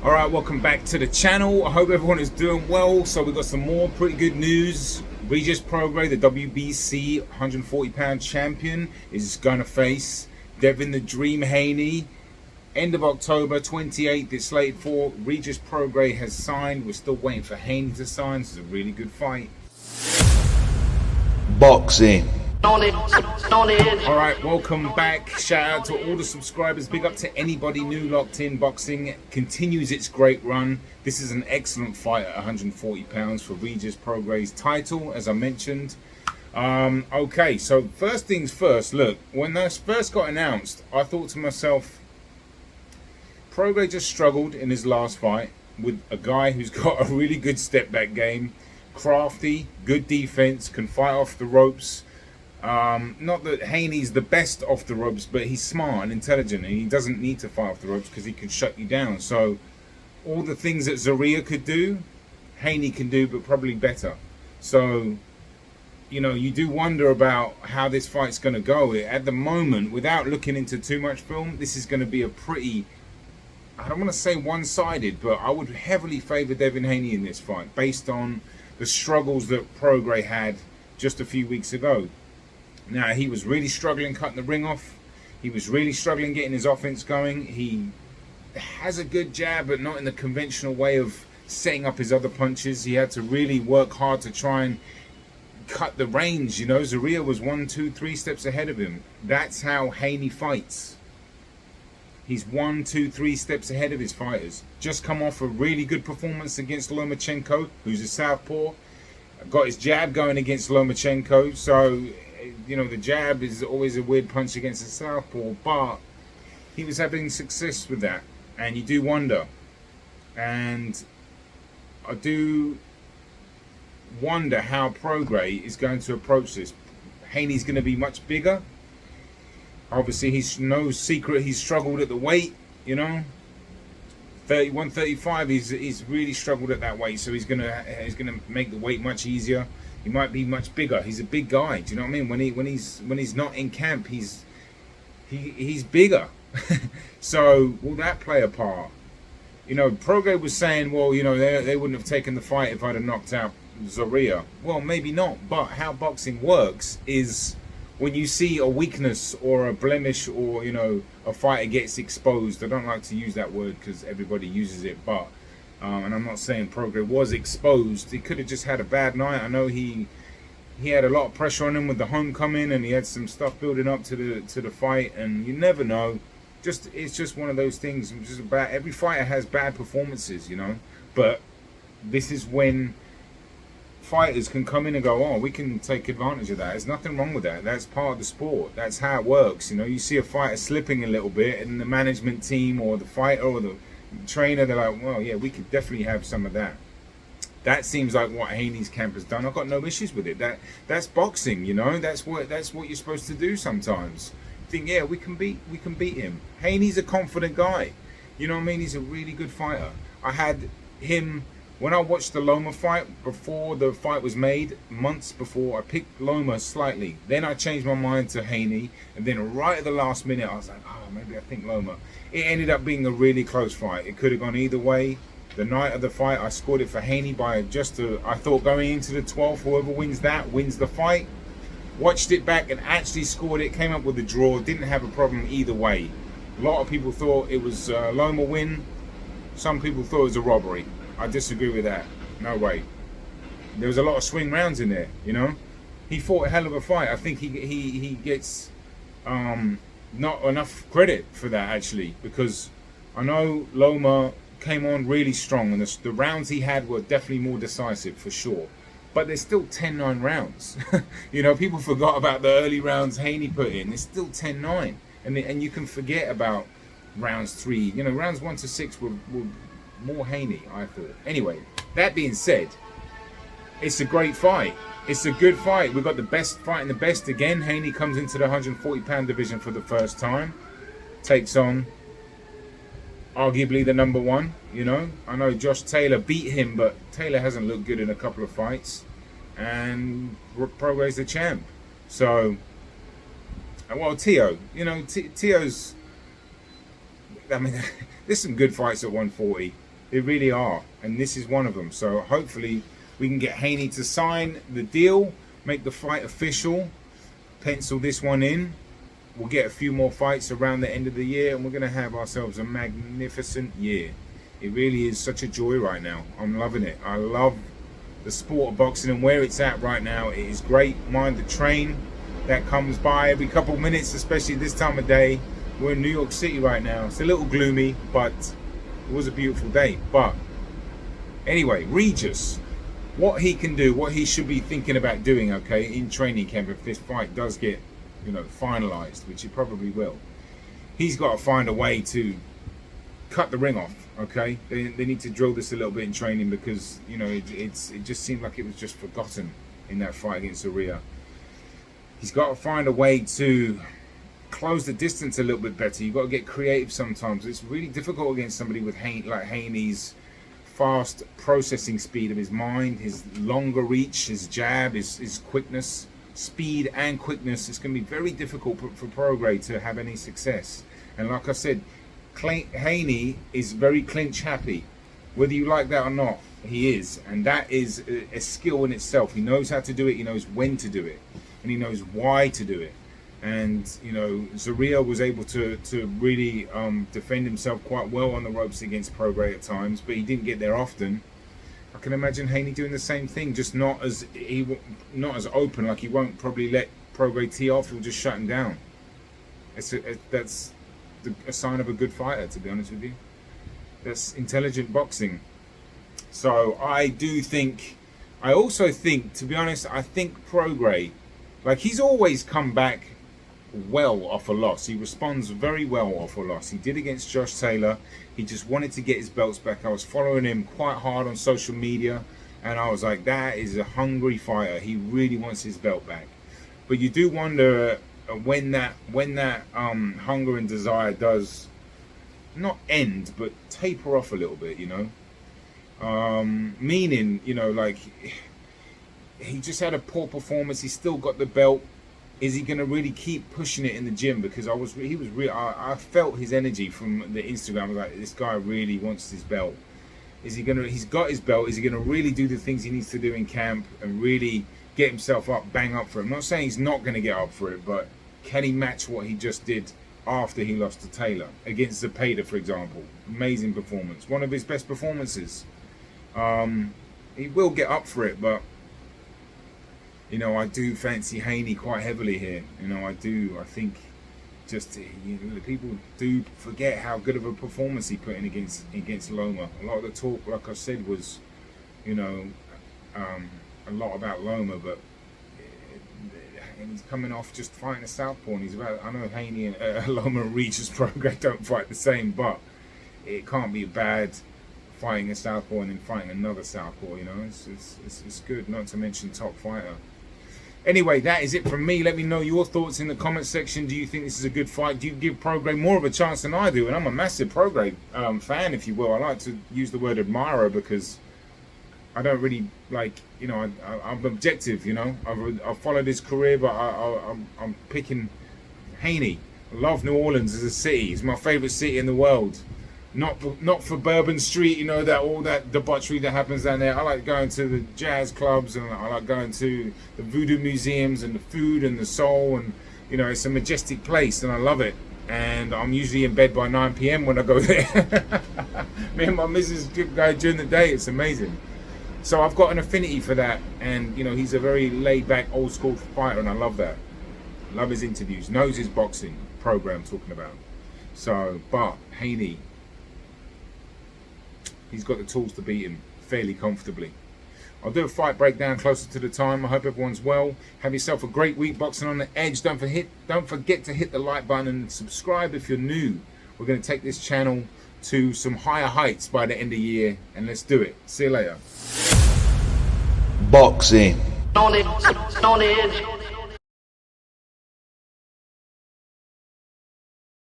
All right, welcome back to the channel. I hope everyone is doing well. So we've got some more pretty good news. Regis Prograis, the WBC 140-pound champion, is going to face Devin the Dream Haney. End of October 28th, it's slated for. Regis Prograis has signed. We're still waiting for Haney to sign. This is a really good fight. Boxing. All right, welcome back. Shout out to all the subscribers. Big up to anybody new locked in. Boxing continues its great run. This is an excellent fight at 140 pounds for Regis Prograis' title, as I mentioned. Okay, so first things first. Look, when this first got announced, I thought to myself, Prograis just struggled in his last fight with a guy who's got a really good step back game, crafty, good defense, can fight off the ropes. Not that Haney's the best off the ropes, but he's smart and intelligent, and he doesn't need to fight off the ropes because he can shut you down. So all the things that Zarria could do, Haney can do, but probably better. So, you know, you do wonder about how this fight's going to go. At the moment, without looking into too much film, this is going to be a pretty, I don't want to say one-sided, but I would heavily favour Devin Haney in this fight based on the struggles that Prograis had just a few weeks ago. Now, he was really struggling cutting the ring off. He was really struggling getting his offense going. He has a good jab, but not in the conventional way of setting up his other punches. He had to really work hard to try and cut the range. You know, Zarria was 1, 2, 3 steps ahead of him. That's how Haney fights. He's 1, 2, 3 steps ahead of his fighters. Just come off a really good performance against Lomachenko, who's a southpaw. Got his jab going against Lomachenko, so you know, the jab is always a weird punch against a southpaw, but he was having success with that, and you do wonder. And I do wonder how Prograis is going to approach this. Haney's going to be much bigger. Obviously, he's no secret he's struggled at the weight, you know. 31, 35, he's really struggled at that weight, so he's gonna make the weight much easier. He might be much bigger. He's a big guy. Do you know what I mean? When he's not in camp, he's bigger. So will that play a part? You know, Prograis was saying, well, you know, they wouldn't have taken the fight if I'd have knocked out Zarria. Well, maybe not. But how boxing works is when you see a weakness or a blemish, or you know, a fighter gets exposed. I don't like to use that word because everybody uses it, but. And I'm not saying Prograis was exposed. He could have just had a bad night. I know he had a lot of pressure on him with the homecoming, and he had some stuff building up to the fight. And you never know. It's just one of those things. It's just about every fighter has bad performances, you know. But this is when fighters can come in and go, oh, we can take advantage of that. There's nothing wrong with that. That's part of the sport. That's how it works. You know, you see a fighter slipping a little bit, and the management team or the fighter or the trainer, they're like, well, yeah, we could definitely have some of that. That seems like what Haney's camp has done. I've got no issues with it. That's boxing, you know. That's what you're supposed to do sometimes. You think, yeah, we can beat him. Haney's a confident guy. You know what I mean? He's a really good fighter. I had him when I watched the Loma fight before the fight was made, months before. I picked Loma slightly. Then I changed my mind to Haney, and then right at the last minute, I was like, oh, maybe I think Loma. It ended up being a really close fight. It could have gone either way. The night of the fight, I scored it for Haney by I thought going into the 12th, whoever wins that wins the fight. Watched it back and actually scored it. Came up with a draw. Didn't have a problem either way. A lot of people thought it was Loma win. Some people thought it was a robbery. I disagree with that. No way. There was a lot of swing rounds in there, you know. He fought a hell of a fight. I think he gets not enough credit for that, actually, because I know Loma came on really strong, and the rounds he had were definitely more decisive for sure. But there's still 10-9 rounds. You know, people forgot about the early rounds Haney put in. There's still 10-9, and you can forget about rounds 3. You know, rounds 1 to 6 were more Haney, I thought. Anyway, that being said, it's a great fight. It's a good fight. We've got the best fighting the best again. Haney comes into the 140-pound division for the first time. Takes on arguably the number 1, you know. I know Josh Taylor beat him, but Taylor hasn't looked good in a couple of fights. And Prograis the champ. So, well, Tio, you know, Tio's, I mean, there's some good fights at 140. They really are, and this is one of them. So hopefully we can get Haney to sign the deal, make the fight official, pencil this one in. We'll get a few more fights around the end of the year, and we're going to have ourselves a magnificent year. It really is such a joy right now. I'm loving it. I love the sport of boxing and where it's at right now. It is great. Mind the train that comes by every couple of minutes, especially this time of day. We're in New York City right now. It's a little gloomy, but it was a beautiful day. But anyway, Regis, what he can do, what he should be thinking about doing, okay, in training camp if this fight does get, you know, finalized, which it probably will. He's got to find a way to cut the ring off, okay? They need to drill this a little bit in training because, you know, it just seemed like it was just forgotten in that fight against Zorrilla. He's got to find a way to close the distance a little bit better. You've got to get creative sometimes. It's really difficult against somebody with like Haney's fast processing speed of his mind, his longer reach, his jab, his quickness, speed and quickness. It's going to be very difficult for Prograis to have any success. And like I said, Haney is very clinch happy, whether you like that or not. He is, and that is a skill in itself. He knows how to do it, he knows when to do it, and he knows why to do it. And you know, Zorrilla was able to really defend himself quite well on the ropes against Prograis at times, but he didn't get there often. I can imagine Haney doing the same thing, just not as open. Like he won't probably let Prograis tee off; he'll just shut him down. That's a sign of a good fighter, to be honest with you. That's intelligent boxing. So I also think, to be honest, I think Prograis, like he's always come back well off a loss. He responds very well off a loss. He did against Josh Taylor. He just wanted to get his belts back. I was following him quite hard on social media, and I was like, that is a hungry fighter. He really wants his belt back. But you do wonder when that hunger and desire does not end, but taper off a little bit, you know. Meaning, you know, like he just had a poor performance. He still got the belt. Is he going to really keep pushing it in the gym? Because I felt his energy from the Instagram. I was like, this guy really wants his belt. He's got his belt. Is he going to really do the things he needs to do in camp and really get himself up, bang up for it? I'm not saying he's not going to get up for it, but can he match what he just did after he lost to Taylor against Zepeda, for example? Amazing performance, one of his best performances. He will get up for it, but you know, I do fancy Haney quite heavily here. You know, I do. I think just, you know, people do forget how good of a performance he put in against Loma. A lot of the talk, like I said, was, you know, a lot about Loma, but he's coming off just fighting a southpaw, and he's about. I know Haney and Loma and Regis Prograis don't fight the same, but it can't be bad fighting a southpaw and then fighting another southpaw. You know, it's good. Not to mention top fighter. Anyway, that is it from me. Let me know your thoughts in the comment section. Do you think this is a good fight? Do you give Prograis more of a chance than I do? And I'm a massive Prograis fan, if you will. I like to use the word admirer because I don't really like, you know, I'm objective, you know. I've followed his career, but I'm picking Haney. I love New Orleans as a city. It's my favorite city in the world. Not for Bourbon Street, you know, that all that debauchery that happens down there. I like going to the jazz clubs, and I like going to the voodoo museums and the food and the soul, and you know, it's a majestic place and I love it. And I'm usually in bed by 9 p.m. when I go there. Me and my missus go during the day. It's amazing. So I've got an affinity for that, and you know, he's a very laid-back, old-school fighter, and I love that. Love his interviews, knows his boxing program I'm talking about. So, but Haney, he's got the tools to beat him fairly comfortably. I'll do a fight breakdown closer to the time. I hope everyone's well. Have yourself a great week boxing on the edge. Don't forget to hit the like button and subscribe if you're new. We're going to take this channel to some higher heights by the end of the year, and let's do it. See you later. Boxing. On the edge.